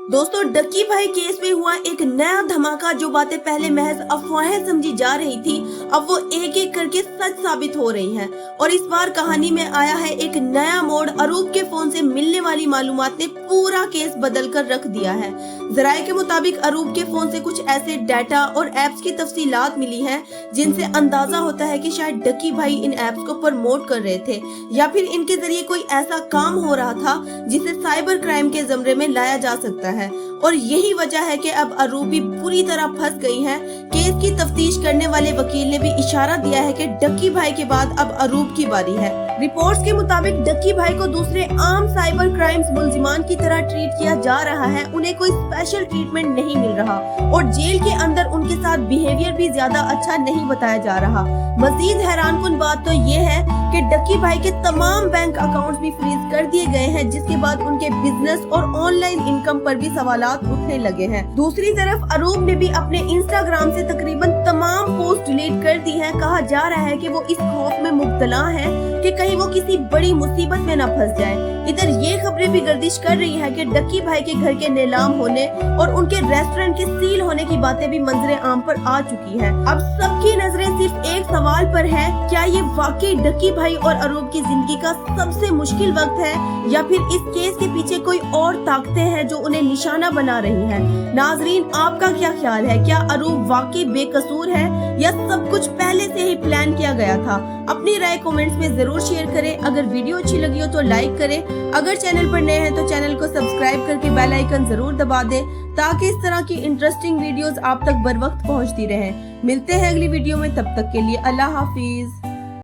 दोस्तों, डक्की भाई केस में हुआ एक नया धमाका। जो बातें पहले महज अफवाहें समझी जा रही थी, अब वो एक एक करके सच साबित हो रही हैं। और इस बार कहानी में आया है एक नया मोड़। अरूप के फोन से मिलने वाली मालूमात ने पूरा केस बदल कर रख दिया है। जराये के मुताबिक अरूप के फोन से कुछ ऐसे डाटा और एप्स की तफसीलात मिली हैं जिनसे अंदाजा होता है कि शायद डक्की भाई इन एप्स को प्रमोट कर रहे थे, या फिर इनके जरिए कोई ऐसा काम हो रहा था जिसे साइबर क्राइम के जमरे में लाया जा सकता है। और यही वजह है कि अब अरूप भी पूरी तरह फंस गई है। केस की तफ्तीश करने वाले वकील ने भी इशारा दिया है कि डक्की भाई के बाद अब अरूप की बारी है। रिपोर्ट्स के मुताबिक डक्की भाई को दूसरे आम साइबर क्राइम्स मुलजिमान की तरह ट्रीट किया जा रहा है। उन्हें कोई स्पेशल ट्रीटमेंट नहीं मिल रहा और जेल के अंदर उनके साथ बिहेवियर भी ज्यादा अच्छा नहीं बताया जा रहा। मजीद हैरानकुन बात तो ये है कि डक्की भाई के तमाम बैंक अकाउंट्स भी फ्रीज कर दिए गए हैं, जिसके बाद उनके बिजनेस और ऑनलाइन इनकम पर भी सवालात उठने लगे हैं। दूसरी तरफ अरूप ने भी अपने इंस्टाग्राम से तकरीबन तमाम पोस्ट डिलीट कर दी हैं। कहा जा रहा है कि वो इस खौफ में मुब्तला है कि कहीं वो किसी बड़ी मुसीबत में न फंस जाए। इधर ये खबरें भी गर्दिश कर रही है कि डक्की भाई के घर के नीलाम होने और उनके रेस्टोरेंट के सील होने की बातें भी मंजरे आम पर आ चुकी हैं। अब सबकी नजरें सिर्फ एक सवाल पर है, क्या ये वाकई डक्की भाई और अरूप की जिंदगी का सबसे मुश्किल वक्त है, या फिर इस केस के पीछे कोई और ताकतें हैं जो उन्हें निशाना बना रही हैं? नाजरीन, आपका क्या ख्याल है? क्या अरूप वाकई बेकसूर है या सब कुछ पहले से ही प्लान किया गया था? अपनी राय कमेंट्स में जरूर शेयर करें। अगर वीडियो अच्छी लगी हो तो लाइक करें। अगर चैनल पर नए हैं तो चैनल को सब्सक्राइब करके बेल आइकन जरूर दबा दें, ताकि इस तरह की इंटरेस्टिंग वीडियोस आप तक बर वक्त पहुंचती रहें। मिलते हैं अगली वीडियो में, तब तक के लिए अल्लाह हाफिज।